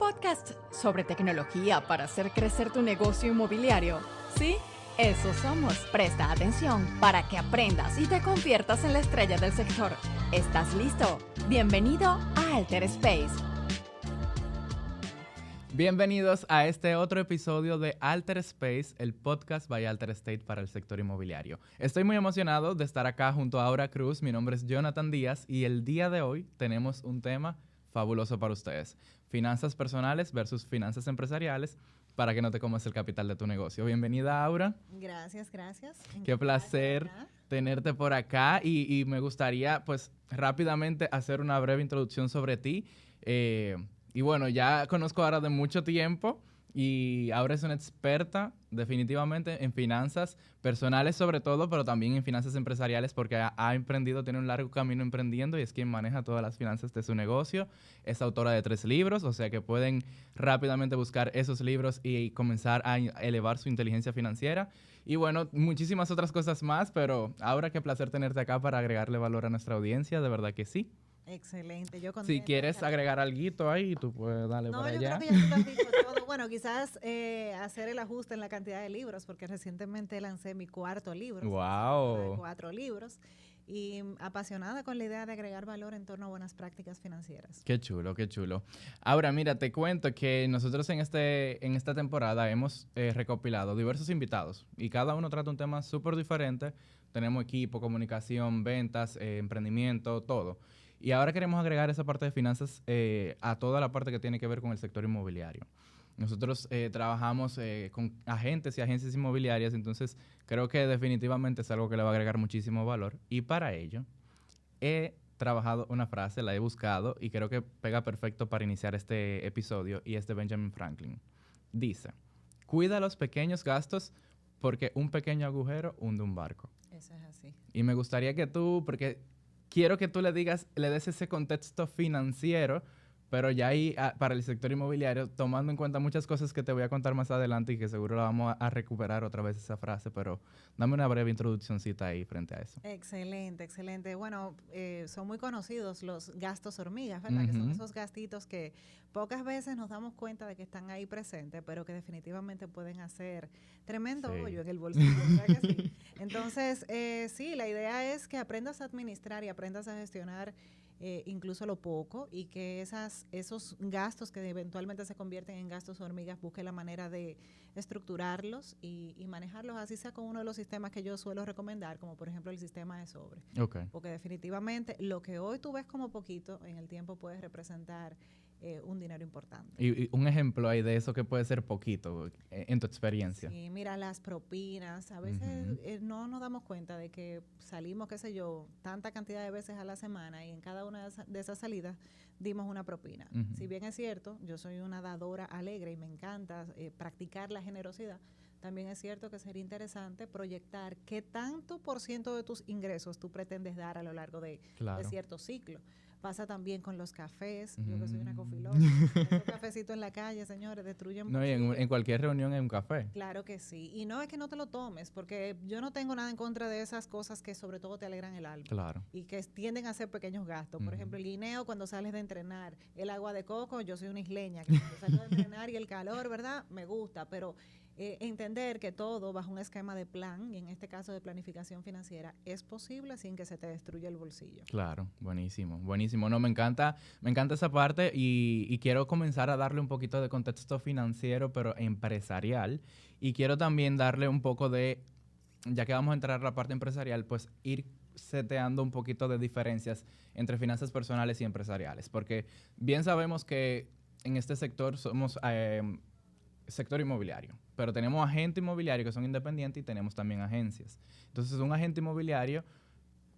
podcast sobre tecnología para hacer crecer tu negocio inmobiliario. ¿Sí? Eso somos. Presta atención para que aprendas y te conviertas en la estrella del sector. ¿Estás listo? Bienvenido a Alter Space. Bienvenidos a este otro episodio de Alter Space, el podcast by Alter State para el sector inmobiliario. Estoy muy emocionado de estar acá junto a Aura Cruz. Mi nombre es Jonathan Díaz y el día de hoy tenemos un tema fabuloso para ustedes. Finanzas personales versus finanzas empresariales para que no te comas el capital de tu negocio. Bienvenida, Aura. Gracias. Qué placer tenerte por acá y me gustaría pues rápidamente hacer una breve introducción sobre ti. Y bueno, ya conozco a Aura de mucho tiempo y Aura es una experta definitivamente en finanzas personales sobre todo, pero también en finanzas empresariales porque ha emprendido, tiene un largo camino emprendiendo y es quien maneja todas las finanzas de su negocio. Es autora de 3 libros, o sea que pueden rápidamente buscar esos libros y comenzar a elevar su inteligencia financiera. Y bueno, muchísimas otras cosas más, pero Aura, qué placer tenerte acá para agregarle valor a nuestra audiencia, de verdad que sí. Excelente, yo Si quieres agregar alguito ahí, tú puedes darle por allá. No, yo creo que ya tú lo has dicho todo. Bueno, quizás hacer el ajuste en la cantidad de libros, porque recientemente lancé mi 4º libro. ¡Wow! 4 libros. Y apasionada con la idea de agregar valor en torno a buenas prácticas financieras. Qué chulo, qué chulo. Ahora, mira, te cuento que nosotros en esta temporada hemos recopilado diversos invitados y cada uno trata un tema súper diferente. Tenemos equipo, comunicación, ventas, emprendimiento, todo. Y ahora queremos agregar esa parte de finanzas a toda la parte que tiene que ver con el sector inmobiliario. Nosotros trabajamos con agentes y agencias inmobiliarias, entonces creo que definitivamente es algo que le va a agregar muchísimo valor. Y para ello he trabajado una frase, la he buscado y creo que pega perfecto para iniciar este episodio y es de Benjamin Franklin. Dice, cuida los pequeños gastos porque un pequeño agujero hunde un barco. Eso es así. Y me gustaría que tú, porque quiero que tú le des ese contexto financiero, pero ya ahí para el sector inmobiliario, tomando en cuenta muchas cosas que te voy a contar más adelante y que seguro la vamos a recuperar otra vez esa frase, pero dame una breve introduccióncita ahí frente a eso. Excelente. Bueno, son muy conocidos los gastos hormigas, ¿verdad? Que son esos gastitos que pocas veces nos damos cuenta de que están ahí presentes, pero que definitivamente pueden hacer tremendo hoyo en el bolsillo, ¿verdad que sí? Entonces, sí, la idea es que aprendas a administrar y aprendas a gestionar incluso lo poco y que esos gastos que eventualmente se convierten en gastos hormigas, busque la manera de estructurarlos y manejarlos, así sea con uno de los sistemas que yo suelo recomendar, como por ejemplo el sistema de sobre. Okay. Porque definitivamente lo que hoy tú ves como poquito, en el tiempo puede representar un dinero importante. Y un ejemplo ahí de eso que puede ser poquito en tu experiencia. Sí, mira, las propinas, a veces no nos damos cuenta de que salimos, qué sé yo, tanta cantidad de veces a la semana y en cada una de esas salidas dimos una propina. Si bien es cierto, yo soy una dadora alegre y me encanta practicar la generosidad, también es cierto que sería interesante proyectar qué tanto por ciento de tus ingresos tú pretendes dar a lo largo de cierto ciclo. Pasa también con los cafés. Yo que soy una cofilón. Esos cafecitos en la calle, señores, destruyen. No, y en cualquier reunión es un café. Claro que sí. Y no es que no te lo tomes, porque yo no tengo nada en contra de esas cosas que sobre todo te alegran el alma. Claro. Y que tienden a ser pequeños gastos. Por ejemplo, el guineo cuando sales de entrenar. El agua de coco, yo soy una isleña. Que cuando salgo de entrenar y el calor, ¿verdad? Me gusta, pero entender que todo bajo un esquema de plan, y en este caso de planificación financiera, es posible sin que se te destruya el bolsillo. Claro, buenísimo. No, me encanta esa parte y quiero comenzar a darle un poquito de contexto financiero, pero empresarial. Y quiero también darle un poco de, ya que vamos a entrar a la parte empresarial, pues ir seteando un poquito de diferencias entre finanzas personales y empresariales. Porque bien sabemos que en este sector somos sector inmobiliario, pero tenemos agentes inmobiliarios que son independientes y tenemos también agencias. Entonces, un agente inmobiliario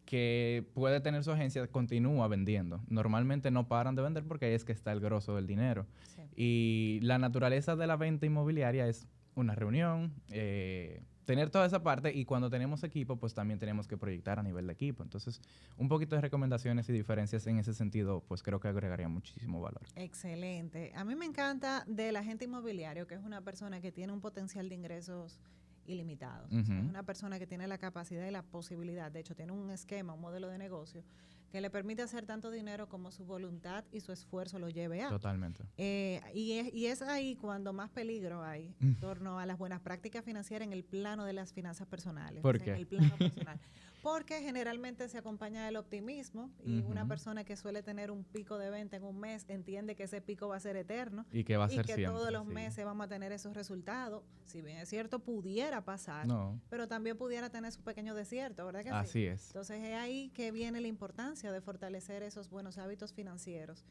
que puede tener su agencia continúa vendiendo. Normalmente no paran de vender porque ahí es que está el grosso del dinero. Sí. Y la naturaleza de la venta inmobiliaria es una reunión, tener toda esa parte, y cuando tenemos equipo, pues también tenemos que proyectar a nivel de equipo. Entonces, un poquito de recomendaciones y diferencias en ese sentido, pues creo que agregaría muchísimo valor. Excelente. A mí me encanta del agente inmobiliario, que es una persona que tiene un potencial de ingresos ilimitados. O sea, es una persona que tiene la capacidad y la posibilidad, de hecho tiene un esquema, un modelo de negocio que le permite hacer tanto dinero como su voluntad y su esfuerzo lo lleve a. Totalmente. Y es ahí cuando más peligro hay en torno a las buenas prácticas financieras en el plano de las finanzas personales. ¿Por qué? En el plano personal. Porque generalmente se acompaña del optimismo y una persona que suele tener un pico de venta en un mes entiende que ese pico va a ser eterno Y que va a ser que siempre, todos los sí. meses vamos a tener esos resultados. Si bien es cierto, pudiera pasar, No. pero también pudiera tener su pequeño desierto, ¿verdad que sí? Así es. Entonces es ahí que viene la importancia de fortalecer esos buenos hábitos financieros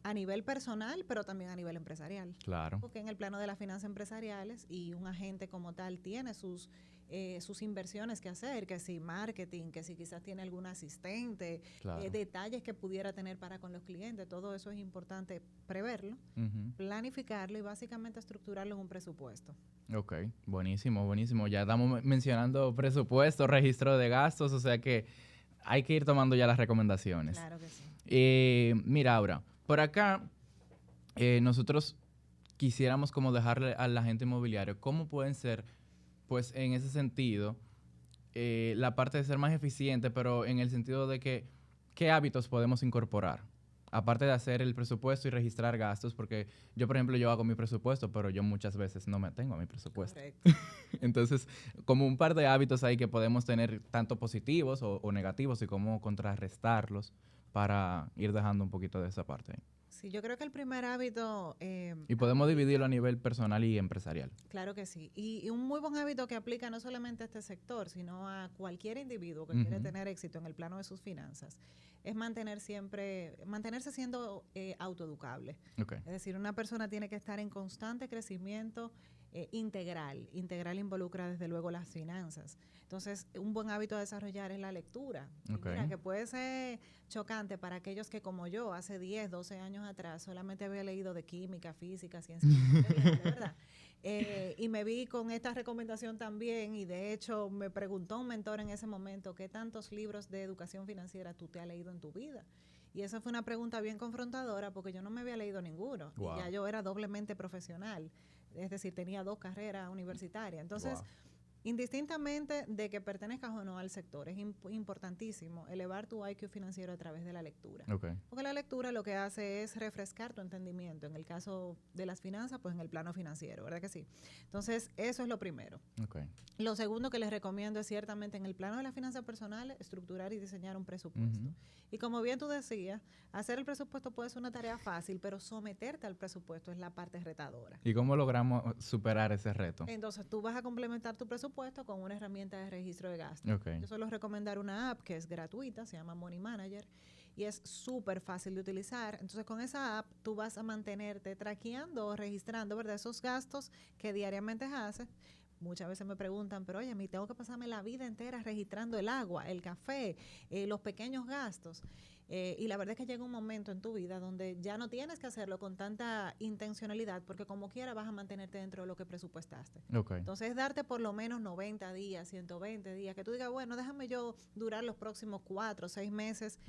a nivel personal, pero también a nivel empresarial. Claro. Porque en el plano de las finanzas empresariales y un agente como tal tiene sus inversiones que hacer, que si marketing, que si quizás tiene algún asistente, Claro. detalles que pudiera tener para con los clientes, todo eso es importante preverlo, planificarlo y básicamente estructurarlo en un presupuesto. Ok, buenísimo, buenísimo. Ya estamos mencionando presupuesto, registro de gastos, o sea que hay que ir tomando ya las recomendaciones. Claro que sí. Mira, Aura, por acá nosotros quisiéramos como dejarle al agente inmobiliario cómo pueden ser, pues en ese sentido, la parte de ser más eficiente, pero en el sentido de que, ¿qué hábitos podemos incorporar? Aparte de hacer el presupuesto y registrar gastos, porque yo, por ejemplo, yo hago mi presupuesto, pero yo muchas veces no me tengo a mi presupuesto. Correcto. Entonces, como un par de hábitos ahí que podemos tener tanto positivos o negativos y cómo contrarrestarlos para ir dejando un poquito de esa parte ahí. Sí, yo creo que el primer hábito... Y podemos dividirlo a nivel personal y empresarial. Claro que sí. Y un muy buen hábito que aplica no solamente a este sector, sino a cualquier individuo que quiere tener éxito en el plano de sus finanzas, es mantenerse siendo autoeducable. Okay. Es decir, una persona tiene que estar en constante crecimiento integral. Integral involucra desde luego las finanzas. Entonces, un buen hábito a desarrollar es la lectura. Okay. Mira, que puede ser chocante para aquellos que como yo, hace 10, 12 años atrás, solamente había leído de química, física, ciencias materiales, ¿verdad? Y me vi con esta recomendación también y de hecho me preguntó un mentor en ese momento ¿qué tantos libros de educación financiera tú te has leído en tu vida? Y esa fue una pregunta bien confrontadora porque yo no me había leído ninguno. Wow. Y ya yo era doblemente profesional, es decir, tenía 2 carreras universitarias. Entonces, wow. Indistintamente de que pertenezcas o no al sector, es importantísimo elevar tu IQ financiero a través de la lectura. Okay. Porque la lectura lo que hace es refrescar tu entendimiento. En el caso de las finanzas, pues en el plano financiero, ¿verdad que sí? Entonces, eso es lo primero. Okay. Lo segundo que les recomiendo es ciertamente en el plano de las finanzas personales, estructurar y diseñar un presupuesto. Y como bien tú decías, hacer el presupuesto puede ser una tarea fácil, pero someterte al presupuesto es la parte retadora. ¿Y cómo logramos superar ese reto? Entonces, tú vas a complementar tu presupuesto con una herramienta de registro de gastos. Okay. Yo suelo recomendar una app que es gratuita, se llama Money Manager, y es súper fácil de utilizar. Entonces, con esa app, tú vas a mantenerte traqueando o registrando, ¿verdad?, esos gastos que diariamente haces. Muchas veces me preguntan, pero oye, a mí tengo que pasarme la vida entera registrando el agua, el café, los pequeños gastos. Y la verdad es que llega un momento en tu vida donde ya no tienes que hacerlo con tanta intencionalidad porque como quiera vas a mantenerte dentro de lo que presupuestaste. Okay. Entonces, darte por lo menos 90 días, 120 días, que tú digas, bueno, déjame yo durar los próximos 4 o 6 meses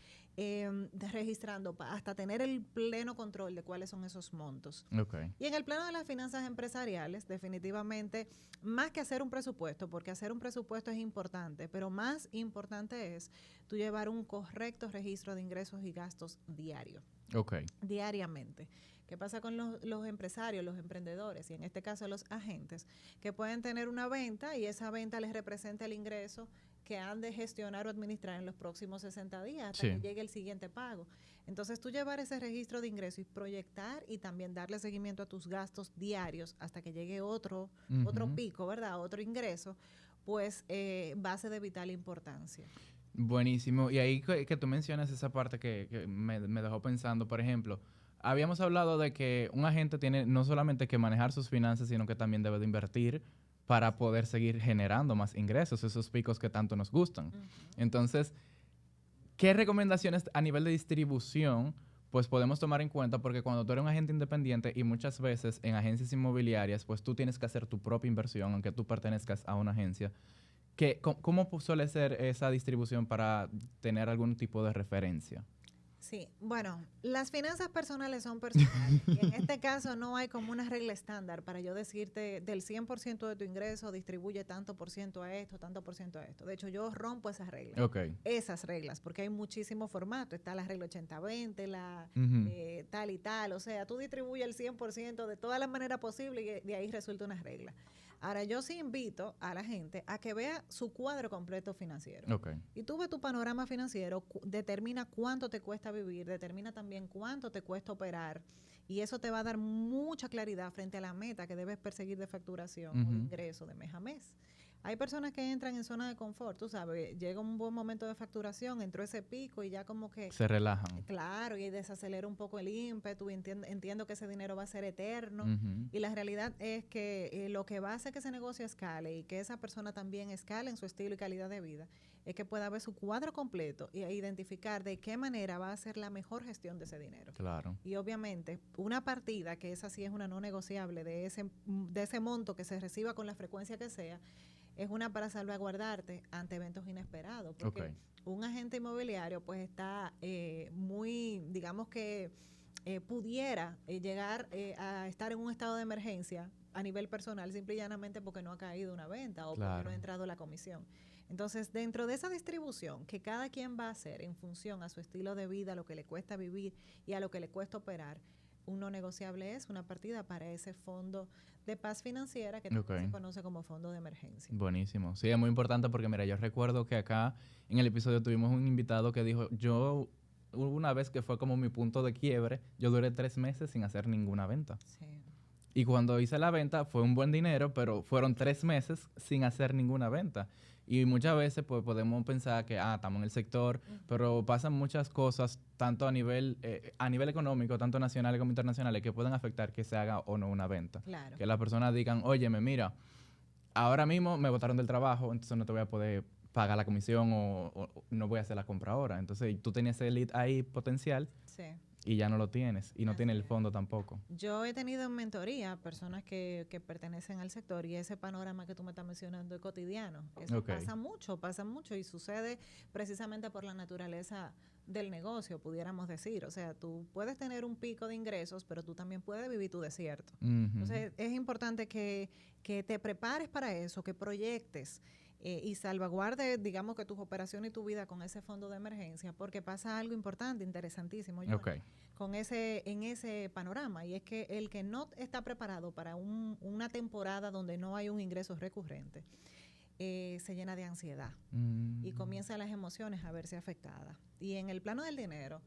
registrando hasta tener el pleno control de cuáles son esos montos. Okay. Y en el plano de las finanzas empresariales, definitivamente, más que hacer un presupuesto, porque hacer un presupuesto es importante, pero más importante es tú llevar un correcto registro de ingresos y gastos diario. Okay. Diariamente. ¿Qué pasa con los empresarios, los emprendedores y en este caso los agentes que pueden tener una venta y esa venta les representa el ingreso que han de gestionar o administrar en los próximos 60 días hasta que llegue el siguiente pago? Entonces, tú llevar ese registro de ingresos y proyectar y también darle seguimiento a tus gastos diarios hasta que llegue otro pico, ¿verdad? Otro ingreso, pues va a ser de vital importancia. Buenísimo. Y ahí que tú mencionas esa parte que me dejó pensando, por ejemplo, habíamos hablado de que un agente tiene no solamente que manejar sus finanzas, sino que también debe de invertir para poder seguir generando más ingresos, esos picos que tanto nos gustan. Entonces, ¿qué recomendaciones a nivel de distribución pues podemos tomar en cuenta? Porque cuando tú eres un agente independiente y muchas veces en agencias inmobiliarias, pues tú tienes que hacer tu propia inversión, aunque tú pertenezcas a una agencia. ¿Cómo suele ser esa distribución para tener algún tipo de referencia? Sí, bueno, las finanzas personales son personales y en este caso no hay como una regla estándar para yo decirte del 100% de tu ingreso distribuye tanto por ciento a esto, tanto por ciento a esto. De hecho, yo rompo esas reglas. Okay. Esas reglas, porque hay muchísimos formatos. Está la regla 80-20, la tal y tal. O sea, tú distribuyes el 100% de todas las maneras posibles y de ahí resulta una regla. Ahora, yo sí invito a la gente a que vea su cuadro completo financiero. Okay. Y tú ves tu panorama financiero, determina cuánto te cuesta vivir, determina también cuánto te cuesta operar. Y eso te va a dar mucha claridad frente a la meta que debes perseguir de facturación o de ingreso de mes a mes. Hay personas que entran en zona de confort, tú sabes, llega un buen momento de facturación, entró ese pico y ya como que... Se relajan. Claro, y desacelera un poco el ímpetu, entiendo que ese dinero va a ser eterno. Y la realidad es que lo que va a hacer que ese negocio escale y que esa persona también escale en su estilo y calidad de vida es que pueda ver su cuadro completo e identificar de qué manera va a ser la mejor gestión de ese dinero. Claro. Y obviamente una partida, que esa sí es una no negociable, de ese monto que se reciba con la frecuencia que sea, es una para salvaguardarte ante eventos inesperados. Porque un agente inmobiliario pues está muy, digamos que pudiera llegar a estar en un estado de emergencia a nivel personal simple y llanamente porque no ha caído una venta o porque no ha entrado la comisión. Entonces, dentro de esa distribución que cada quien va a hacer en función a su estilo de vida, a lo que le cuesta vivir y a lo que le cuesta operar, un no negociable es una partida para ese fondo de paz financiera que se conoce como fondo de emergencia. Buenísimo. Sí, es muy importante porque, mira, yo recuerdo que acá en el episodio tuvimos un invitado que dijo, yo, una vez que fue como mi punto de quiebre, yo duré 3 meses sin hacer ninguna venta. Sí. Y cuando hice la venta fue un buen dinero, pero fueron 3 meses sin hacer ninguna venta. Y muchas veces pues podemos pensar que estamos en el sector, pero pasan muchas cosas, tanto a nivel económico, tanto nacional como internacionales, que pueden afectar que se haga o no una venta. Claro. Que las personas digan, óyeme, mira, ahora mismo me botaron del trabajo, entonces no te voy a poder pagar la comisión o no voy a hacer la compra ahora. Entonces tú tenías ese lead ahí potencial. Sí. Y ya no lo tienes, y no tiene el fondo tampoco. Yo he tenido en mentoría personas que pertenecen al sector y ese panorama que tú me estás mencionando es cotidiano. Eso pasa mucho y sucede precisamente por la naturaleza del negocio, pudiéramos decir. O sea, tú puedes tener un pico de ingresos, pero tú también puedes vivir tu desierto. Entonces, es importante que te prepares para eso, que proyectes y salvaguarde, digamos, que tus operaciones y tu vida con ese fondo de emergencia, porque pasa algo importante, interesantísimo, en ese panorama, y es que el que no está preparado para una temporada donde no hay un ingreso recurrente, se llena de ansiedad y comienzan las emociones a verse afectadas. Y en el plano del dinero,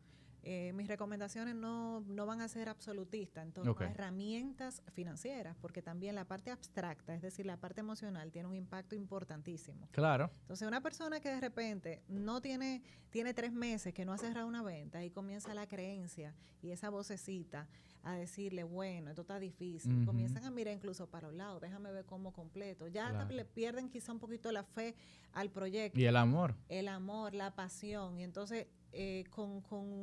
mis recomendaciones no van a ser absolutistas en torno a herramientas financieras, porque también la parte abstracta, es decir, la parte emocional, tiene un impacto importantísimo. Claro. Entonces, una persona que de repente no tiene 3 meses que no ha cerrado una venta y comienza la creencia y esa vocecita a decirle, bueno, esto está difícil, comienzan a mirar incluso para los lados, déjame ver cómo completo. Ya le pierden quizá un poquito la fe al proyecto. Y el amor. El amor, la pasión. Y entonces, con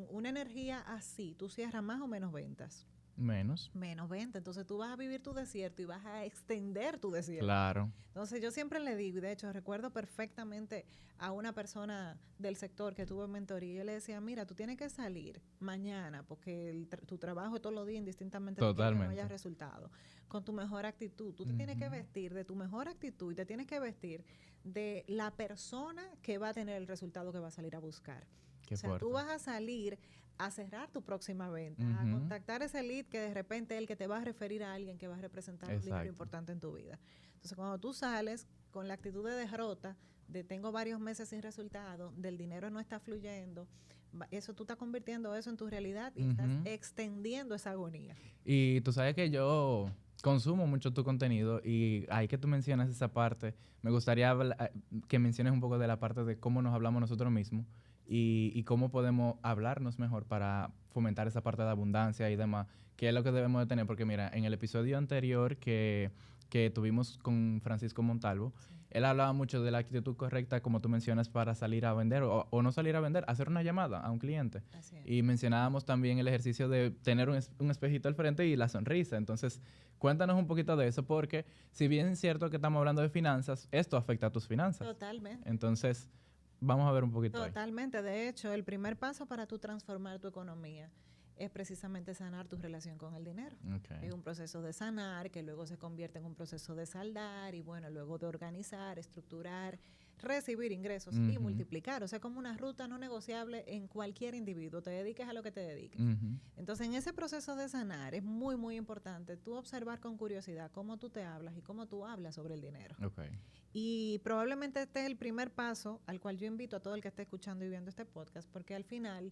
una energía así, tú cierras más o menos ventas. Menos ventas. Entonces tú vas a vivir tu desierto y vas a extender tu desierto. Claro. Entonces yo siempre le digo, y de hecho recuerdo perfectamente a una persona del sector que tuvo en mentoría, yo le decía, mira, tú tienes que salir mañana porque tu trabajo es todos los días indistintamente de que no haya resultado, con tu mejor actitud. Tú te tienes que vestir de tu mejor actitud y te tienes que vestir de la persona que va a tener el resultado que va a salir a buscar. Qué fuerte. Tú vas a salir a cerrar tu próxima venta, a contactar ese lead que de repente es el que te va a referir a alguien que va a representar un dinero importante en tu vida. Entonces, cuando tú sales con la actitud de derrota, de tengo varios meses sin resultado, del dinero no está fluyendo, eso tú estás convirtiendo eso en tu realidad y estás extendiendo esa agonía. Y tú sabes que yo consumo mucho tu contenido y ahí que tú mencionas esa parte, me gustaría que menciones un poco de la parte de cómo nos hablamos nosotros mismos. Y cómo podemos hablarnos mejor para fomentar esa parte de abundancia y demás, que es lo que debemos de tener. Porque mira, en el episodio anterior que tuvimos con Francisco Montalvo, él hablaba mucho de la actitud correcta, como tú mencionas, para salir a vender o no salir a vender, hacer una llamada a un cliente. Y mencionábamos también el ejercicio de tener un espejito al frente y la sonrisa. Entonces, cuéntanos un poquito de eso, porque si bien es cierto que estamos hablando de finanzas, esto afecta a tus finanzas. Totalmente. Entonces, vamos a ver un poquito ahí. Totalmente. De hecho, el primer paso para tú transformar tu economía es precisamente sanar tu relación con el dinero. Okay. Es un proceso de sanar que luego se convierte en un proceso de saldar y bueno, luego de organizar, estructurar, recibir ingresos y multiplicar. O sea, como una ruta no negociable en cualquier individuo, te dediques a lo que te dediques. Entonces, en ese proceso de sanar es muy, muy importante tú observar con curiosidad cómo tú te hablas y cómo tú hablas sobre el dinero. Okay. Y probablemente este es el primer paso al cual yo invito a todo el que esté escuchando y viendo este podcast, porque al final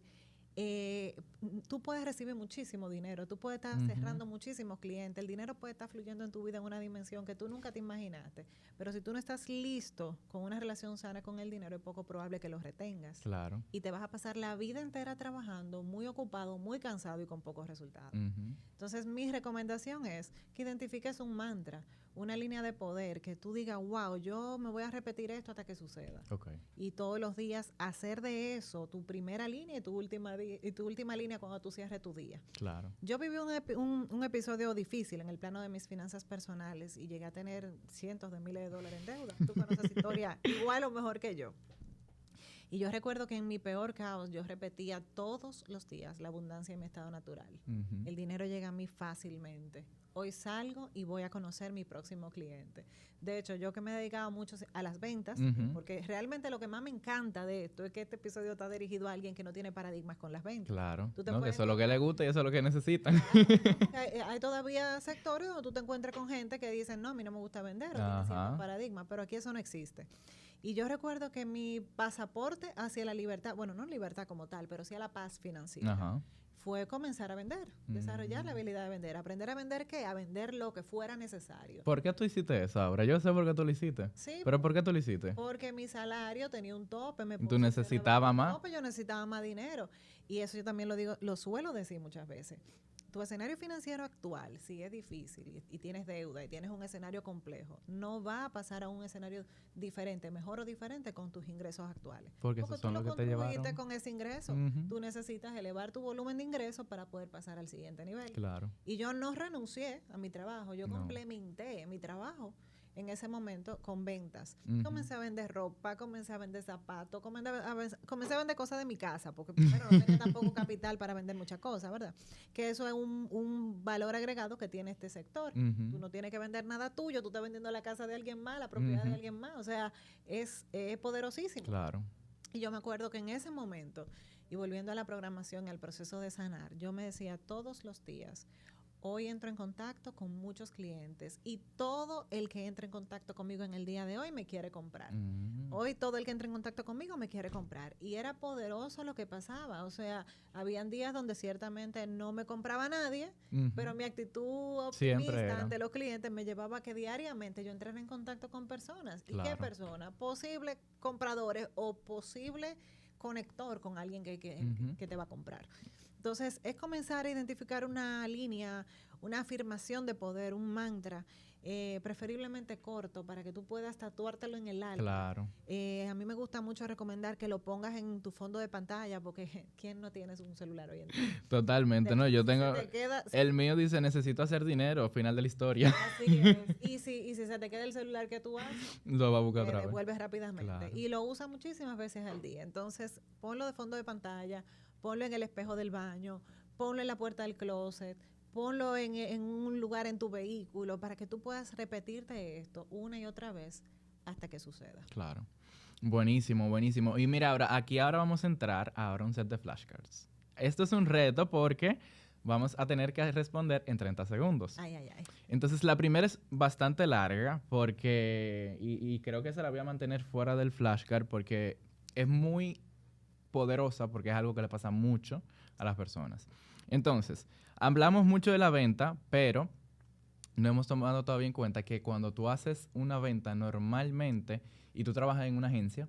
tú puedes recibir muchísimo dinero, tú puedes estar cerrando muchísimos clientes, el dinero puede estar fluyendo en tu vida en una dimensión que tú nunca te imaginaste, pero si tú no estás listo con una relación sana con el dinero, es poco probable que lo retengas. Claro. Y te vas a pasar la vida entera trabajando, muy ocupado, muy cansado y con pocos resultados. Entonces, mi recomendación es que identifiques un mantra, una línea de poder, que tú digas, wow, yo me voy a repetir esto hasta que suceda. Okay. Y todos los días hacer de eso tu primera línea y tu última línea cuando tú cierres tu día. Claro. Yo viví un episodio difícil en el plano de mis finanzas personales y llegué a tener cientos de miles de dólares en deuda. Tú conoces esa historia igual o mejor que yo. Y yo recuerdo que en mi peor caos yo repetía todos los días la abundancia en mi estado natural. El dinero llega a mí fácilmente. Hoy salgo y voy a conocer mi próximo cliente. De hecho, yo que me he dedicado mucho a las ventas, porque realmente lo que más me encanta de esto es que este episodio está dirigido a alguien que no tiene paradigmas con las ventas. Claro. No, que eso es lo que le gusta y eso es lo que necesitan. Hay todavía sectores donde tú te encuentras con gente que dicen, no, a mí no me gusta vender, o tiene cierto paradigma, pero aquí eso no existe. Y yo recuerdo que mi pasaporte hacia la libertad, bueno, no libertad como tal, pero sí a la paz financiera, fue comenzar a vender, desarrollar la habilidad de vender. ¿Aprender a vender qué? A vender lo que fuera necesario. ¿Por qué tú hiciste eso ahora? Yo sé por qué tú lo hiciste. Sí. ¿Pero por qué tú lo hiciste? Porque mi salario tenía un tope. ¿Tú necesitabas más? Tope, yo necesitaba más dinero. Y eso yo también lo suelo decir muchas veces. Tu escenario financiero actual, si es difícil y tienes deuda y tienes un escenario complejo, no va a pasar a un escenario diferente, mejor o diferente con tus ingresos actuales. Porque esos son los que te llevaron. Con ese ingreso. Tú necesitas elevar tu volumen de ingresos para poder pasar al siguiente nivel. Claro. Y yo no renuncié a mi trabajo, yo complementé mi trabajo en ese momento con ventas. Comencé a vender ropa, comencé a vender zapatos, comencé a vender cosas de mi casa, porque primero no tenía tampoco capital para vender muchas cosas, ¿verdad? Que eso es un valor agregado que tiene este sector. Tú no tienes que vender nada tuyo, tú estás vendiendo la casa de alguien más, la propiedad de alguien más, o sea, es poderosísimo. Claro. Y yo me acuerdo que en ese momento, y volviendo a la programación y al proceso de sanar, yo me decía todos los días, hoy entro en contacto con muchos clientes y todo el que entre en contacto conmigo en el día de hoy me quiere comprar. Hoy todo el que entre en contacto conmigo me quiere comprar. Y era poderoso lo que pasaba. O sea, habían días donde ciertamente no me compraba nadie, pero mi actitud optimista ante los clientes me llevaba a que diariamente yo entrara en contacto con personas. Claro. ¿Y qué personas? Posibles compradores o posible conector con alguien que te va a comprar. Entonces, es comenzar a identificar una línea, una afirmación de poder, un mantra, preferiblemente corto, para que tú puedas tatuártelo en el alma. Claro. A mí me gusta mucho recomendar que lo pongas en tu fondo de pantalla, porque ¿quién no tiene un celular hoy en día? Totalmente, ¿no? Yo tengo... El mío dice, necesito hacer dinero, final de la historia. Así es. Y si se te queda el celular que tú haces, lo va a buscar otra vez. Devuelves rápidamente. Claro. Y lo usas muchísimas veces al día. Entonces, ponlo de fondo de pantalla, ponlo en el espejo del baño, ponlo en la puerta del closet, ponlo en un lugar en tu vehículo para que tú puedas repetirte esto una y otra vez hasta que suceda. Claro. Buenísimo, buenísimo. Y mira, ahora vamos a entrar a un set de flashcards. Esto es un reto porque vamos a tener que responder en 30 segundos. Ay. Entonces, la primera es bastante larga porque, y creo que se la voy a mantener fuera del flashcard porque es muy poderosa porque es algo que le pasa mucho a las personas. Entonces, hablamos mucho de la venta, pero no hemos tomado todavía en cuenta que cuando tú haces una venta normalmente y tú trabajas en una agencia,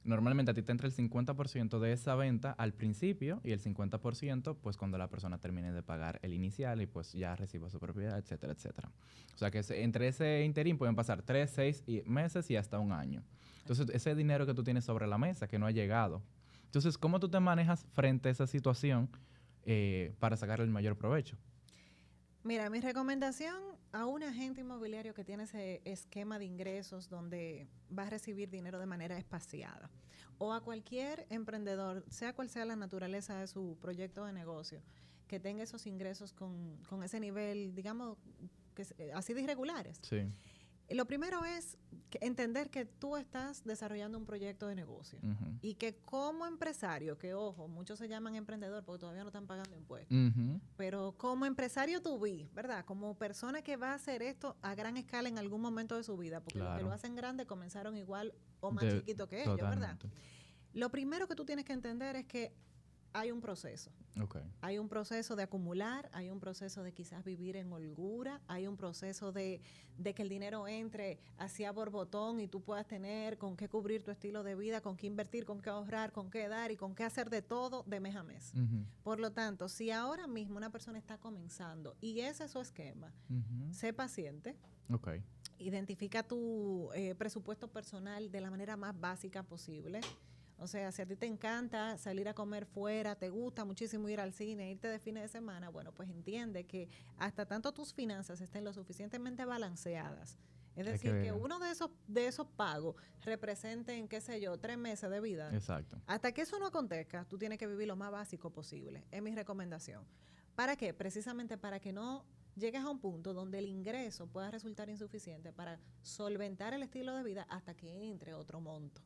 normalmente a ti te entra el 50% de esa venta al principio y el 50% pues cuando la persona termine de pagar el inicial y pues ya reciba su propiedad, etcétera, etcétera. O sea que entre ese interín pueden pasar 3, 6 meses y hasta un año. Entonces, ese dinero que tú tienes sobre la mesa que no ha llegado. Entonces, ¿cómo tú te manejas frente a esa situación para sacar el mayor provecho? Mira, mi recomendación a un agente inmobiliario que tiene ese esquema de ingresos donde va a recibir dinero de manera espaciada, o a cualquier emprendedor, sea cual sea la naturaleza de su proyecto de negocio, que tenga esos ingresos con ese nivel, digamos, así de irregulares. Sí. Lo primero es entender que tú estás desarrollando un proyecto de negocio y que como empresario, que ojo, muchos se llaman emprendedor porque todavía no están pagando impuestos, pero como empresario tú vi, ¿verdad? Como persona que va a hacer esto a gran escala en algún momento de su vida, porque los que lo hacen grande comenzaron igual o más chiquito que ellos, ¿verdad? Lo primero que tú tienes que entender es que hay un proceso. Okay. Hay un proceso de acumular, hay un proceso de quizás vivir en holgura, hay un proceso de que el dinero entre hacia borbotón y tú puedas tener con qué cubrir tu estilo de vida, con qué invertir, con qué ahorrar, con qué dar y con qué hacer de todo de mes a mes. Por lo tanto, si ahora mismo una persona está comenzando y ese es su esquema, sé paciente. Okay. Identifica tu presupuesto personal de la manera más básica posible. O sea, si a ti te encanta salir a comer fuera, te gusta muchísimo ir al cine, irte de fines de semana, bueno, pues entiende que hasta tanto tus finanzas estén lo suficientemente balanceadas. Es decir, que uno de esos pagos representen, qué sé yo, 3 meses de vida. Exacto. Hasta que eso no acontezca, tú tienes que vivir lo más básico posible. Es mi recomendación. ¿Para qué? Precisamente para que no llegues a un punto donde el ingreso pueda resultar insuficiente para solventar el estilo de vida hasta que entre otro monto.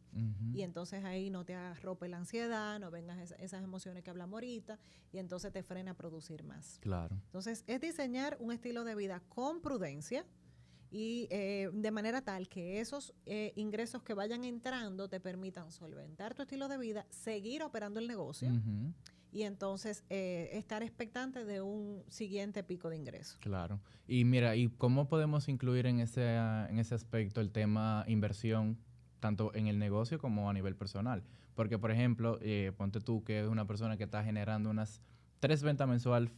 Y entonces ahí no te arrope la ansiedad, no vengas esas emociones que hablamos ahorita, y entonces te frena a producir más. Claro. Entonces es diseñar un estilo de vida con prudencia y de manera tal que esos ingresos que vayan entrando te permitan solventar tu estilo de vida, seguir operando el negocio, y entonces estar expectante de un siguiente pico de ingresos. Claro. Y mira, ¿y cómo podemos incluir en ese aspecto el tema inversión, tanto en el negocio como a nivel personal? Porque, por ejemplo, ponte tú que es una persona que está generando unas 3 ventas mensuales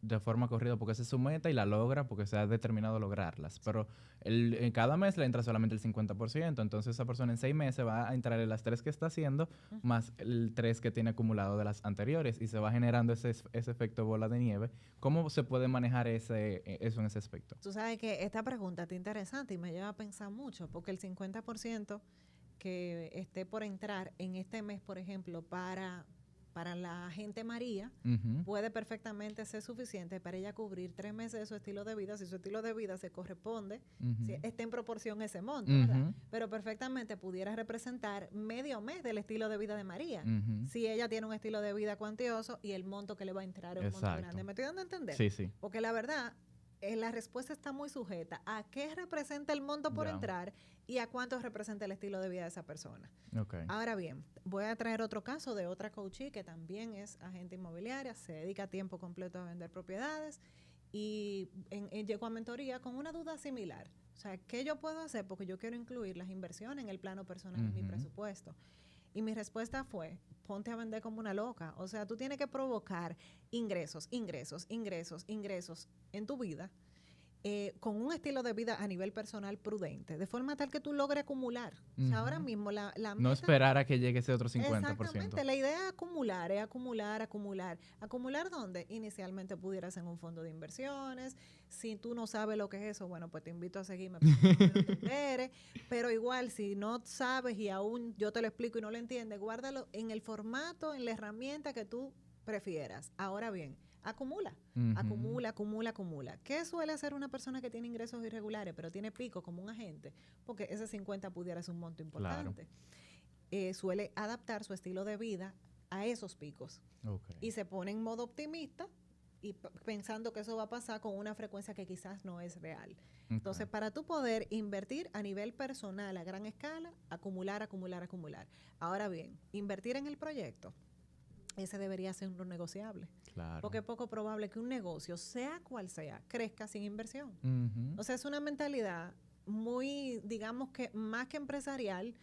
de forma corrida porque esa es su meta y la logra porque se ha determinado lograrlas. Pero en cada mes le entra solamente el 50%. Entonces esa persona en 6 meses va a entrar en las 3 que está haciendo más el 3 que tiene acumulado de las anteriores y se va generando ese efecto bola de nieve. ¿Cómo se puede manejar eso en ese aspecto? Tú sabes que esta pregunta es interesante y me lleva a pensar mucho porque el 50% que esté por entrar en este mes, por ejemplo, para la gente María, puede perfectamente ser suficiente para ella cubrir 3 meses de su estilo de vida, si su estilo de vida se corresponde, si está en proporción ese monto, ¿verdad? Pero perfectamente pudiera representar medio mes del estilo de vida de María, si ella tiene un estilo de vida cuantioso y el monto que le va a entrar es un monto grande. ¿Me estoy dando a entender? Sí, sí. Porque la verdad, la respuesta está muy sujeta a qué representa el monto por entrar y a cuánto representa el estilo de vida de esa persona. Okay. Ahora bien, voy a traer otro caso de otra coachee que también es agente inmobiliaria, se dedica a tiempo completo a vender propiedades y llegó a mentoría con una duda similar. O sea, ¿qué yo puedo hacer? Porque yo quiero incluir las inversiones en el plano personal en mi presupuesto. Y mi respuesta fue, ponte a vender como una loca. O sea, tú tienes que provocar ingresos en tu vida con un estilo de vida a nivel personal prudente, de forma tal que tú logres acumular. O sea, ahora mismo la meta, no esperar a que llegue ese otro 50%. Exactamente, la idea es acumular. ¿Acumular dónde? Inicialmente pudieras en un fondo de inversiones. Si tú no sabes lo que es eso, bueno, pues te invito a seguirme para que no te enteres. Pero igual, si no sabes y aún yo te lo explico y no lo entiendes, guárdalo en el formato, en la herramienta que tú prefieras. Ahora bien, acumula. ¿Qué suele hacer una persona que tiene ingresos irregulares, pero tiene pico como un agente? Porque ese 50 pudiera ser un monto importante. Claro. Suele adaptar su estilo de vida a esos picos. Okay. Y se pone en modo optimista y pensando que eso va a pasar con una frecuencia que quizás no es real. Okay. Entonces, para tú poder invertir a nivel personal a gran escala, acumular. Ahora bien, invertir en el proyecto, ese debería ser un no negociable. Claro. Porque es poco probable que un negocio, sea cual sea, crezca sin inversión. O sea, es una mentalidad muy, digamos que más que empresarial,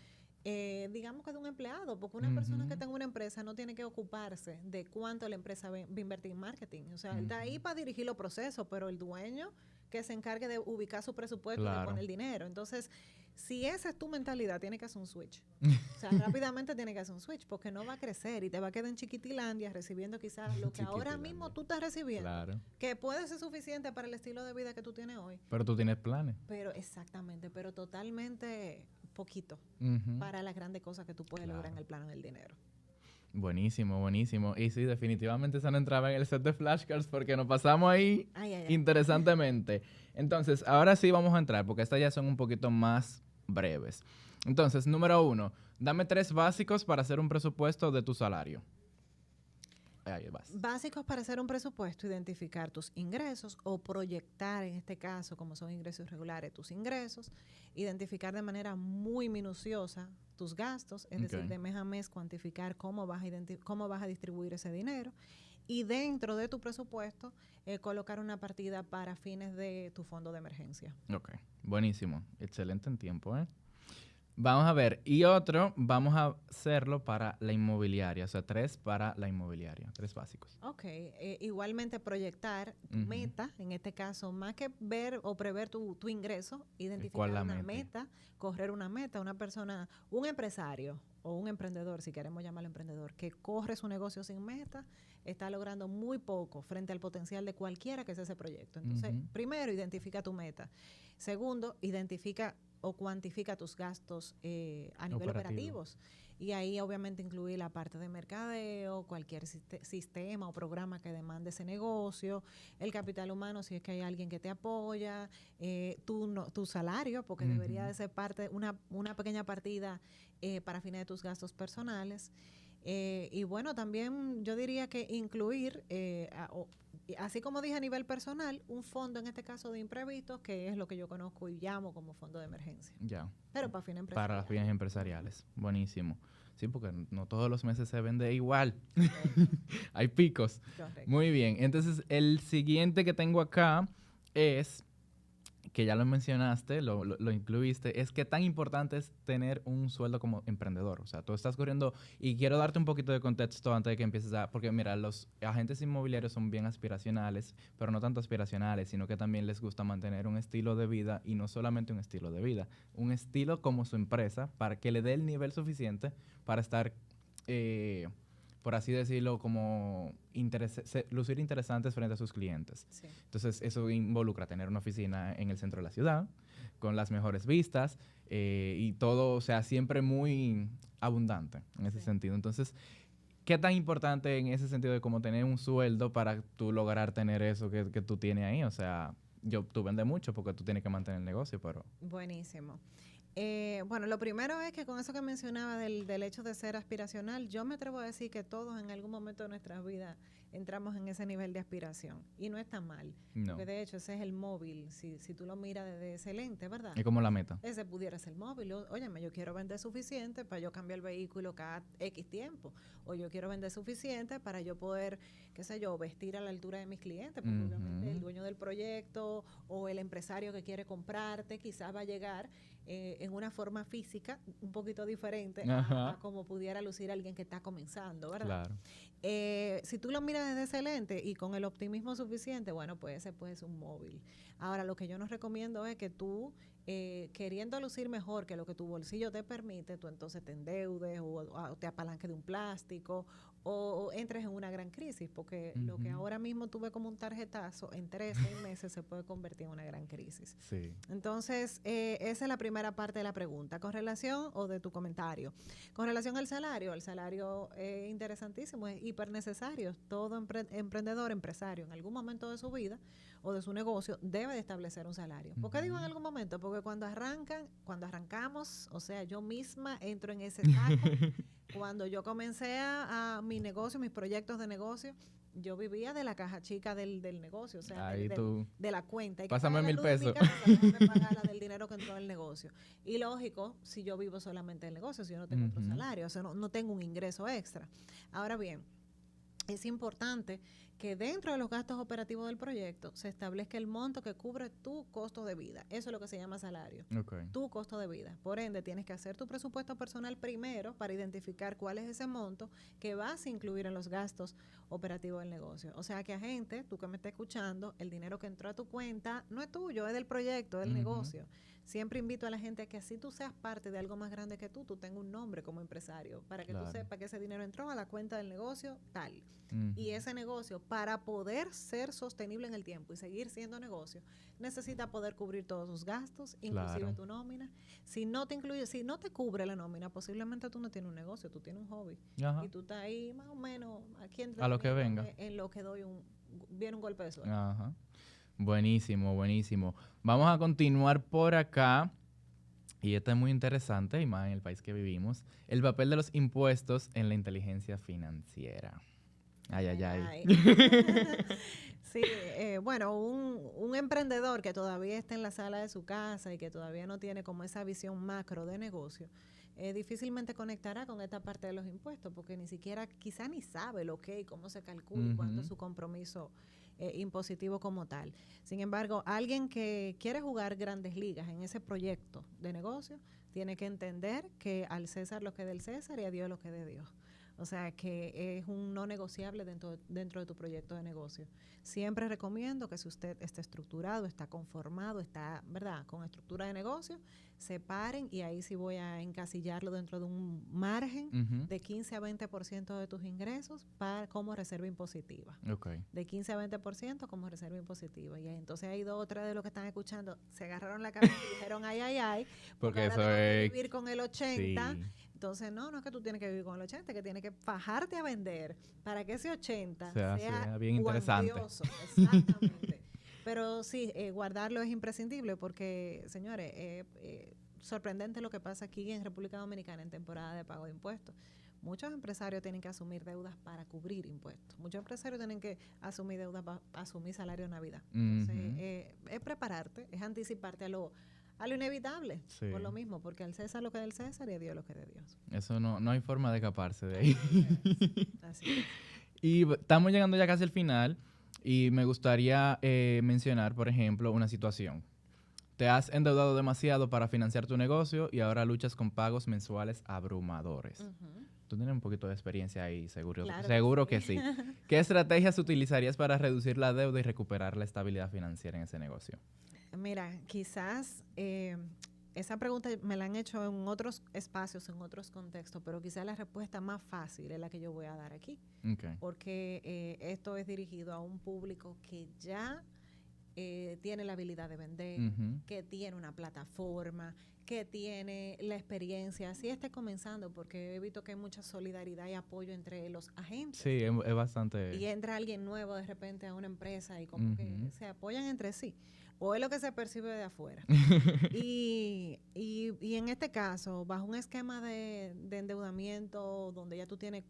digamos que de un empleado, porque una persona que tenga una empresa no tiene que ocuparse de cuánto la empresa va a invertir en marketing. O sea, él está ahí para dirigir los procesos, pero el dueño que se encargue de ubicar su presupuesto y de poner el dinero. Entonces, si esa es tu mentalidad, tiene que hacer un switch. O sea, rápidamente tiene que hacer un switch, porque no va a crecer y te va a quedar en chiquitilandia recibiendo quizás lo que ahora mismo tú estás recibiendo, que puede ser suficiente para el estilo de vida que tú tienes hoy. Pero tú tienes planes. Pero exactamente, pero totalmente poquito para las grandes cosas que tú puedes lograr en el plano del dinero. Buenísimo, buenísimo. Y sí, definitivamente esa no entraba en el set de flashcards porque nos pasamos ahí interesantemente. Entonces, ahora sí vamos a entrar porque estas ya son un poquito más breves. Entonces, número 1, dame 3 básicos para hacer un presupuesto de tu salario. Ahí vas. Básicos para hacer un presupuesto: identificar tus ingresos o proyectar, en este caso, como son ingresos regulares, tus ingresos, identificar de manera muy minuciosa tus gastos, es decir, de mes a mes cuantificar cómo vas a distribuir ese dinero, y dentro de tu presupuesto colocar una partida para fines de tu fondo de emergencia. Ok, buenísimo, excelente en tiempo, ¿eh? Vamos a ver, y otro, vamos a hacerlo para la inmobiliaria, o sea, 3 para la inmobiliaria, 3 básicos. Ok, igualmente proyectar tu meta, en este caso, más que ver o prever tu ingreso, identificar una meta, correr una meta. Una persona, un empresario o un emprendedor, si queremos llamarlo emprendedor, que corre su negocio sin meta, está logrando muy poco frente al potencial de cualquiera que sea ese proyecto. Entonces, primero, identifica tu meta. Segundo, identifica o cuantifica tus gastos a nivel operativos. Y ahí obviamente incluir la parte de mercadeo, cualquier sistema o programa que demande ese negocio, el capital humano si es que hay alguien que te apoya, tu salario, porque debería de ser parte, una pequeña partida para fines de tus gastos personales. Y bueno, también yo diría que incluir, así como dije a nivel personal, un fondo, en este caso de imprevistos, que es lo que yo conozco y llamo como fondo de emergencia. Ya. Pero para fines empresariales. Para las fines empresariales. Buenísimo. Sí, porque no todos los meses se vende igual. Hay picos. Correcto. Muy bien. Entonces, el siguiente que tengo acá es, que ya lo mencionaste, lo incluiste, es que tan importante es tener un sueldo como emprendedor. O sea, tú estás corriendo, y quiero darte un poquito de contexto antes de que empieces porque mira, los agentes inmobiliarios son bien aspiracionales, pero no tanto aspiracionales, sino que también les gusta mantener un estilo de vida, y no solamente un estilo de vida, un estilo como su empresa, para que le dé el nivel suficiente para estar, por así decirlo, como lucir interesantes frente a sus clientes. Sí. Entonces, eso involucra tener una oficina en el centro de la ciudad, con las mejores vistas, y todo, o sea, siempre muy abundante en ese sentido. Entonces, ¿qué tan importante en ese sentido de como tener un sueldo para tú lograr tener eso que tú tienes ahí? O sea, tú vendes mucho porque tú tienes que mantener el negocio, pero... Buenísimo. Bueno, lo primero es que con eso que mencionaba del hecho de ser aspiracional, yo me atrevo a decir que todos en algún momento de nuestras vidas entramos en ese nivel de aspiración. Y no está mal. No. Porque de hecho ese es el móvil. Si tú lo miras desde ese lente, ¿verdad? Es como la meta. Ese pudiera ser el móvil. Óyeme, yo quiero vender suficiente para yo cambiar el vehículo cada X tiempo. O yo quiero vender suficiente para yo poder, qué sé yo, vestir a la altura de mis clientes. Porque obviamente el dueño del proyecto o el empresario que quiere comprarte quizás va a llegar en una forma física un poquito diferente a como pudiera lucir alguien que está comenzando, ¿verdad? Claro. Si tú lo miras desde ese lente y con el optimismo suficiente, bueno, pues ese puede ser un móvil. Ahora, lo que yo no recomiendo es que tú, queriendo lucir mejor que lo que tu bolsillo te permite, tú entonces te endeudes o te apalanques de un plástico o entres en una gran crisis, porque lo que ahora mismo tú ves como un tarjetazo, en 3 meses se puede convertir en una gran crisis. Sí. Entonces, esa es la primera parte de la pregunta. ¿Con relación o de tu comentario? Con relación al salario es interesantísimo, es hiper necesario. Todo emprendedor, empresario, en algún momento de su vida o de su negocio, debe de establecer un salario. ¿Por qué digo en algún momento? Porque cuando arrancamos, o sea, yo misma entro en ese saco. Cuando yo comencé a mi negocio, mis proyectos de negocio, yo vivía de la caja chica del negocio, o sea, de la cuenta. Y pásame 1,000 pesos. Déjame pagar la del dinero que entró en el negocio. Y lógico, si yo vivo solamente del negocio, si yo no tengo otro salario, o sea, no tengo un ingreso extra. Ahora bien, es importante que dentro de los gastos operativos del proyecto se establezca el monto que cubre tu costo de vida. Eso es lo que se llama salario. Okay. Tu costo de vida. Por ende, tienes que hacer tu presupuesto personal primero para identificar cuál es ese monto que vas a incluir en los gastos operativos del negocio. O sea que, agente, tú que me estás escuchando, el dinero que entró a tu cuenta no es tuyo, es del proyecto, del negocio. Siempre invito a la gente a que así tú seas parte de algo más grande que tú tengas un nombre como empresario, para que tú sepas que ese dinero entró a la cuenta del negocio tal. Y ese negocio, para poder ser sostenible en el tiempo y seguir siendo negocio, necesita poder cubrir todos sus gastos, inclusive tu nómina. Si no te incluye, si no te cubre la nómina, posiblemente tú no tienes un negocio, tú tienes un hobby. Ajá. Y tú estás ahí más o menos aquí a lo que venga. En lo que viene un golpe de suerte. Ajá. Buenísimo, buenísimo. Vamos a continuar por acá. Y esto es muy interesante, y más en el país que vivimos. El papel de los impuestos en la inteligencia financiera. Ay, ay, ay. Sí, bueno, un emprendedor que todavía está en la sala de su casa y que todavía no tiene como esa visión macro de negocio, difícilmente conectará con esta parte de los impuestos, porque ni siquiera, quizá ni sabe lo que y cómo se calcula y cuánto es su compromiso impositivo como tal. Sin embargo, alguien que quiere jugar grandes ligas en ese proyecto de negocio, tiene que entender que al César lo que es del César y a Dios lo que es de Dios. O sea, que es un no negociable dentro de tu proyecto de negocio. Siempre recomiendo que si usted está estructurado, está conformado, está, ¿verdad?, con estructura de negocio, separen, y ahí sí voy a encasillarlo dentro de un margen de 15 a 20% de tus ingresos como reserva impositiva. Okay. De 15 a 20% como reserva impositiva. Y entonces hay 2 o 3 de los que están escuchando, se agarraron la cabeza y dijeron, ay, ay, ay, porque eso ahora tengo que es vivir con el 80%. Sí. Entonces, no es que tú tienes que vivir con el 80, que tienes que fajarte a vender para que ese 80 sea bien interesante. Exactamente. Pero sí, guardarlo es imprescindible porque, señores, sorprendente lo que pasa aquí en República Dominicana en temporada de pago de impuestos. Muchos empresarios tienen que asumir deudas para cubrir impuestos. Muchos empresarios tienen que asumir deudas para asumir salario de Navidad. Entonces, es prepararte, es anticiparte a lo inevitable, por lo mismo, porque al César lo que es del César y a Dios lo que es de Dios. Eso no hay forma de escaparse de ahí. Así es. Y estamos llegando ya casi al final y me gustaría mencionar, por ejemplo, una situación. Te has endeudado demasiado para financiar tu negocio y ahora luchas con pagos mensuales abrumadores. Tú tienes un poquito de experiencia ahí, seguro que sí. ¿Qué estrategias utilizarías para reducir la deuda y recuperar la estabilidad financiera en ese negocio? Mira, quizás esa pregunta me la han hecho en otros espacios, en otros contextos, pero quizás la respuesta más fácil es la que yo voy a dar aquí. Okay. Porque esto es dirigido a un público que ya tiene la habilidad de vender, que tiene una plataforma, que tiene la experiencia, así esté comenzando, porque he visto que hay mucha solidaridad y apoyo entre los agentes. Sí, es bastante. Y entra alguien nuevo de repente a una empresa y como que se apoyan entre sí. O es lo que se percibe de afuera. y en este caso, bajo un esquema de endeudamiento donde ya tú tienes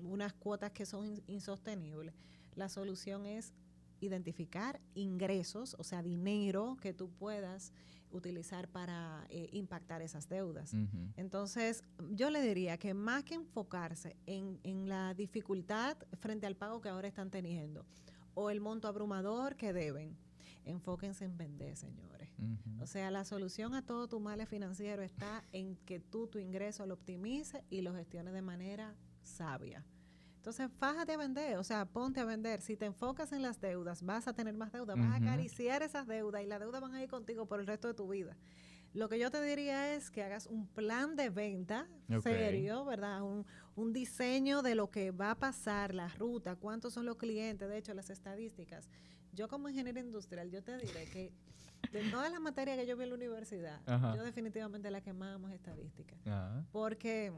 unas cuotas que son insostenibles, la solución es identificar ingresos, o sea, dinero que tú puedas utilizar para impactar esas deudas. Entonces, yo le diría que más que enfocarse en la dificultad frente al pago que ahora están teniendo o el monto abrumador que deben, enfóquense en vender, señores. O sea, la solución a todo tu mal financiero está en que tú tu ingreso lo optimices y lo gestiones de manera sabia. Entonces, fájate a vender, o sea, ponte a vender. Si te enfocas en las deudas, vas a tener más deudas, vas a acariciar esas deudas y las deudas van a ir contigo por el resto de tu vida. Lo que yo te diría es que hagas un plan de venta serio, ¿verdad? Un diseño de lo que va a pasar, la ruta, cuántos son los clientes, de hecho, las estadísticas. Yo como ingeniera industrial, yo te diré que de todas las materias que yo vi en la universidad, yo definitivamente la que más amo es estadística. Porque...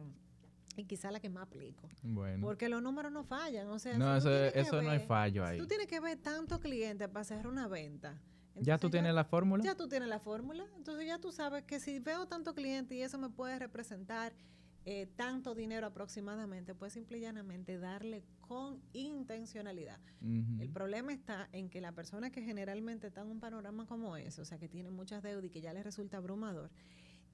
y quizá la que más aplico. Bueno. Porque los números no fallan. O sea, no, si eso no hay fallo ahí. Si tú tienes que ver tantos clientes para hacer una venta. ¿Ya tú tienes la fórmula? Ya tú tienes la fórmula. Entonces ya tú sabes que si veo tanto cliente y eso me puede representar tanto dinero aproximadamente, pues simple y llanamente darle con intencionalidad. El problema está en que la persona que generalmente está en un panorama como ese, o sea, que tiene muchas deudas y que ya le resulta abrumador,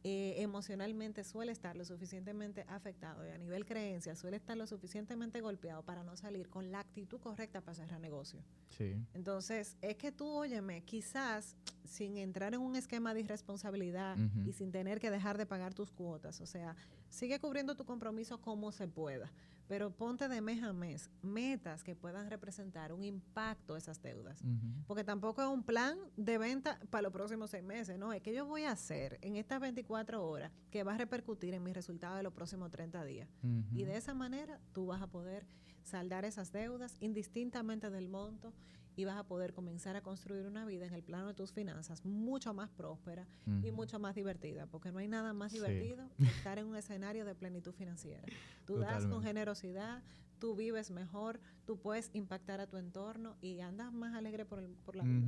emocionalmente suele estar lo suficientemente afectado y a nivel creencia suele estar lo suficientemente golpeado para no salir con la actitud correcta para cerrar negocio. Sí. Entonces, es que tú, óyeme, quizás sin entrar en un esquema de irresponsabilidad y sin tener que dejar de pagar tus cuotas, o sea, sigue cubriendo tu compromiso como se pueda, pero ponte de mes a mes metas que puedan representar un impacto a esas deudas. Porque tampoco es un plan de venta para los próximos 6 meses, no, es que yo voy a hacer en estas 24 horas que va a repercutir en mis resultados de los próximos 30 días. Y de esa manera tú vas a poder saldar esas deudas indistintamente del monto y vas a poder comenzar a construir una vida en el plano de tus finanzas mucho más próspera y mucho más divertida, porque no hay nada más divertido que estar en un escenario de plenitud financiera. Tú das con generosidad, tú vives mejor, tú puedes impactar a tu entorno y andas más alegre por la vida.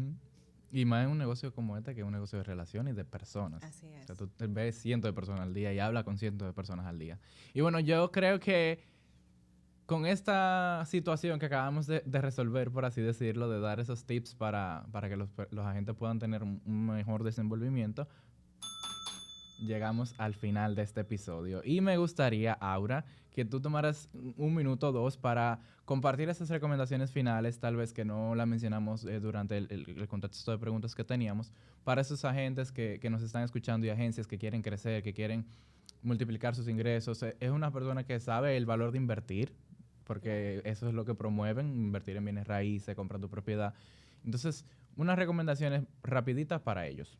Y más en un negocio como este, que es un negocio de relaciones y de personas. Así es. O sea, tú ves cientos de personas al día y hablas con cientos de personas al día. Y bueno, yo creo que con esta situación que acabamos de resolver, por así decirlo, de dar esos tips para que los agentes puedan tener un mejor desenvolvimiento, llegamos al final de este episodio. Y me gustaría, Aura, que tú tomaras 1 minuto o 2 para compartir esas recomendaciones finales, tal vez que no la mencionamos durante el contexto de preguntas que teníamos, para esos agentes que nos están escuchando y agencias que quieren crecer, que quieren multiplicar sus ingresos. Es una persona que sabe el valor de invertir, porque eso es lo que promueven, invertir en bienes raíces, comprar tu propiedad. Entonces, unas recomendaciones rapiditas para ellos.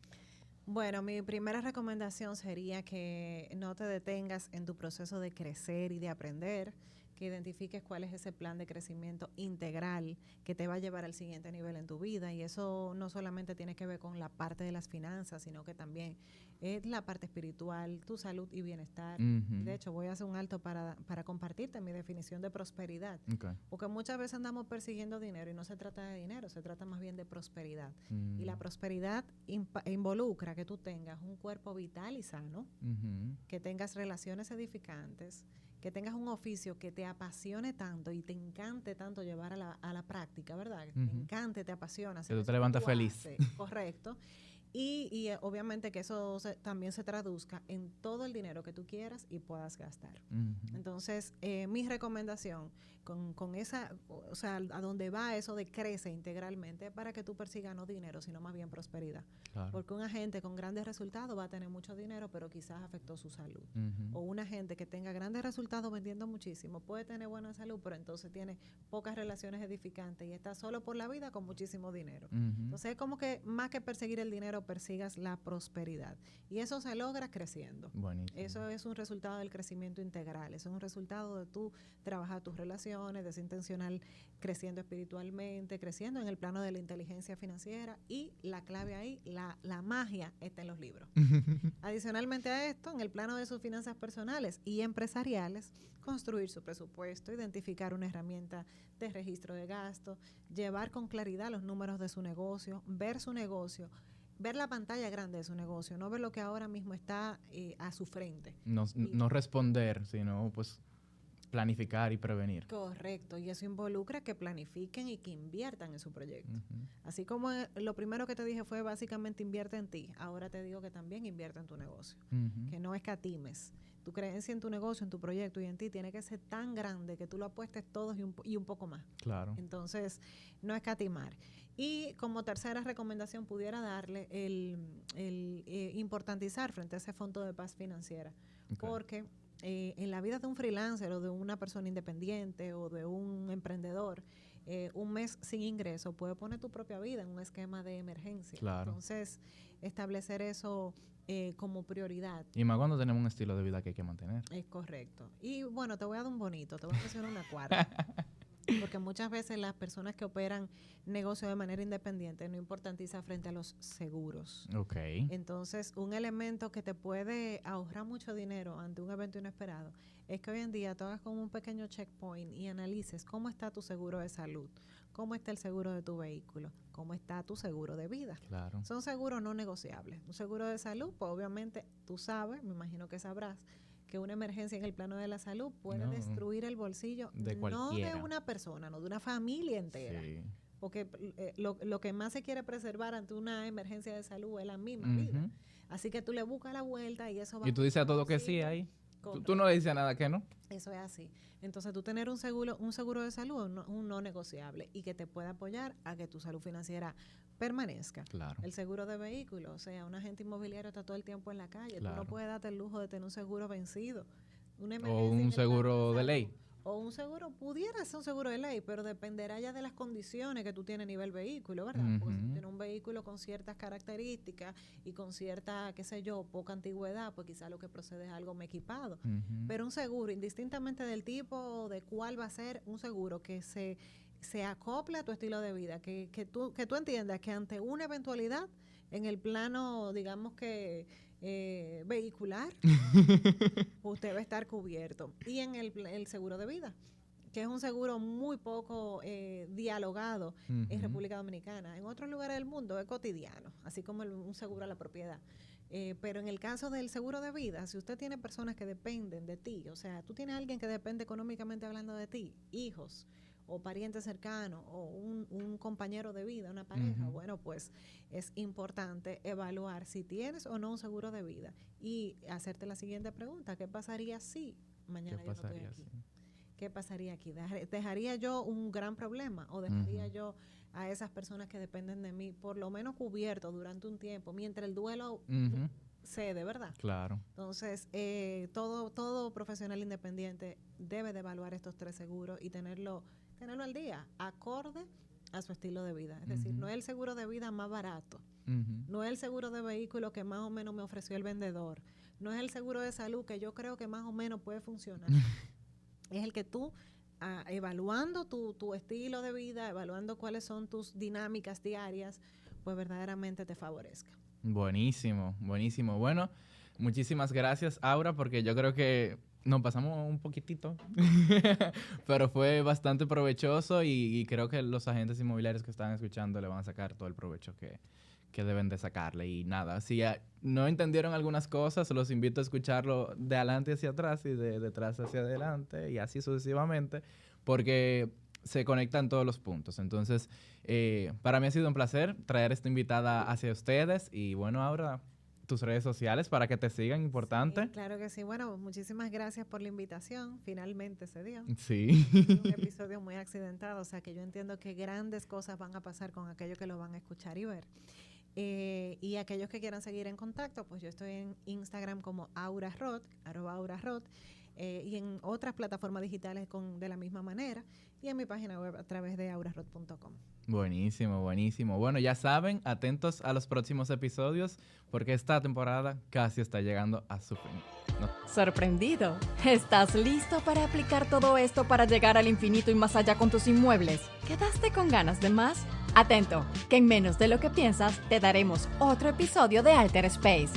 Bueno, mi primera recomendación sería que no te detengas en tu proceso de crecer y de aprender, que identifiques cuál es ese plan de crecimiento integral que te va a llevar al siguiente nivel en tu vida. Y eso no solamente tiene que ver con la parte de las finanzas, sino que también es la parte espiritual, tu salud y bienestar. De hecho, voy a hacer un alto para compartirte mi definición de prosperidad. Porque muchas veces andamos persiguiendo dinero y no se trata de dinero, se trata más bien de prosperidad. Y la prosperidad involucra que tú tengas un cuerpo vital y sano, que tengas relaciones edificantes, que tengas un oficio que te apasione tanto y te encante tanto llevar a la práctica, ¿verdad? Que te encante, te apasiona. Que tú te levantas feliz. Correcto. Y obviamente que eso también se traduzca en todo el dinero que tú quieras y puedas gastar. Entonces, mi recomendación con esa, o sea, a donde va eso de crece integralmente, para que tú persigas no dinero, sino más bien prosperidad. Claro. Porque un agente con grandes resultados va a tener mucho dinero, pero quizás afectó su salud. O un agente que tenga grandes resultados vendiendo muchísimo, puede tener buena salud, pero entonces tiene pocas relaciones edificantes y está solo por la vida con muchísimo dinero. Entonces, es como que más que perseguir el dinero, persigas la prosperidad. Y eso se logra creciendo. Buenísimo. Eso es un resultado del crecimiento integral. Eso es un resultado de tú trabajar tus relaciones, de ser intencional, creciendo espiritualmente, creciendo en el plano de la inteligencia financiera. Y la clave ahí, la magia está en los libros. Adicionalmente a esto, en el plano de sus finanzas personales y empresariales, construir su presupuesto, identificar una herramienta de registro de gastos, llevar con claridad los números de su negocio, ver su negocio, ver la pantalla grande de su negocio, no ver lo que ahora mismo está a su frente. No responder, sino pues planificar y prevenir. Correcto, y eso involucra que planifiquen y que inviertan en su proyecto. Así como lo primero que te dije fue básicamente invierte en ti, ahora te digo que también invierte en tu negocio, que no escatimes. Tu creencia en tu negocio, en tu proyecto y en ti tiene que ser tan grande que tú lo apuestes todos y un poco más. Claro. Entonces, no escatimar. Y como tercera recomendación pudiera darle el importantizar frente a ese fondo de paz financiera. Porque en la vida de un freelancer o de una persona independiente o de un emprendedor, un mes sin ingreso puede poner tu propia vida en un esquema de emergencia. Claro. Entonces, establecer eso como prioridad. Y más cuando tenemos un estilo de vida que hay que mantener. Es correcto. Y bueno, te voy a dar un bonito, te voy a mencionar una cuarta. Porque muchas veces las personas que operan negocios de manera independiente no importantiza frente a los seguros. Okay. Entonces, un elemento que te puede ahorrar mucho dinero ante un evento inesperado es que hoy en día tú hagas como un pequeño checkpoint y analices cómo está tu seguro de salud, cómo está el seguro de tu vehículo, cómo está tu seguro de vida. Claro. Son seguros no negociables. Un seguro de salud, pues obviamente tú sabes, me imagino que sabrás, que una emergencia en el plano de la salud puede destruir el bolsillo de no de una persona, no de una familia entera, porque lo que más se quiere preservar ante una emergencia de salud es la misma vida. Así que tú le buscas la vuelta y eso va. Y tú dices a todo que sí ahí. Tú no le dices a nada que no. Eso es así. Entonces, tú tener un seguro de salud es un no negociable y que te pueda apoyar a que tu salud financiera permanezca. Claro. El seguro de vehículo, o sea, un agente inmobiliario está todo el tiempo en la calle. Claro. Tú no puedes darte el lujo de tener un seguro vencido. O un seguro de ley. O un seguro, pudiera ser un seguro de ley, pero dependerá ya de las condiciones que tú tienes a nivel vehículo, ¿verdad? Porque si tienes un vehículo con ciertas características y con cierta, qué sé yo, poca antigüedad, pues quizá lo que procede es algo equipado. Pero un seguro, indistintamente del tipo de cuál va a ser, un seguro que se acople a tu estilo de vida, que tú entiendas que ante una eventualidad en el plano, digamos que vehicular, usted va a estar cubierto. Y en el seguro de vida, que es un seguro muy poco dialogado en República Dominicana. En otros lugares del mundo es cotidiano, así como un seguro a la propiedad. Pero en el caso del seguro de vida, si usted tiene personas que dependen de ti, o sea, tú tienes a alguien que depende económicamente hablando de ti, hijos, o parientes cercanos, o un compañero de vida, una pareja, bueno, pues es importante evaluar si tienes o no un seguro de vida y hacerte la siguiente pregunta: ¿qué pasaría si mañana yo no estoy aquí? ¿Qué pasaría aquí? ¿Dejaría yo un gran problema o dejaría yo a esas personas que dependen de mí por lo menos cubierto durante un tiempo mientras el duelo cede, ¿verdad? Claro. Entonces, todo profesional independiente debe de evaluar estos 3 seguros y tenerlo al día, acorde a su estilo de vida. Es decir, no es el seguro de vida más barato, no es el seguro de vehículo que más o menos me ofreció el vendedor, no es el seguro de salud que yo creo que más o menos puede funcionar. Es el que tú, evaluando tu estilo de vida, evaluando cuáles son tus dinámicas diarias, pues verdaderamente te favorezca. Buenísimo, buenísimo. Bueno, muchísimas gracias, Aura, porque yo creo que nos pasamos un poquitito, pero fue bastante provechoso y creo que los agentes inmobiliarios que están escuchando le van a sacar todo el provecho que deben de sacarle. Y nada, si no entendieron algunas cosas, los invito a escucharlo de adelante hacia atrás y de detrás hacia adelante y así sucesivamente, porque se conectan todos los puntos. Entonces, para mí ha sido un placer traer esta invitada hacia ustedes y bueno, ahora tus redes sociales para que te sigan, importante. Sí, claro que sí. Bueno, muchísimas gracias por la invitación. Finalmente se dio. Sí. Un episodio muy accidentado, o sea que yo entiendo que grandes cosas van a pasar con aquellos que lo van a escuchar y ver. Y aquellos que quieran seguir en contacto, pues yo estoy en Instagram como @aurarod, y en otras plataformas digitales de la misma manera, y en mi página web a través de aurarod.com. Buenísimo, buenísimo. Bueno, ya saben, atentos a los próximos episodios porque esta temporada casi está llegando a su fin. ¿Sorprendido? ¿Estás listo para aplicar todo esto para llegar al infinito y más allá con tus inmuebles? ¿Quedaste con ganas de más? Atento, que en menos de lo que piensas te daremos otro episodio de Alter Space.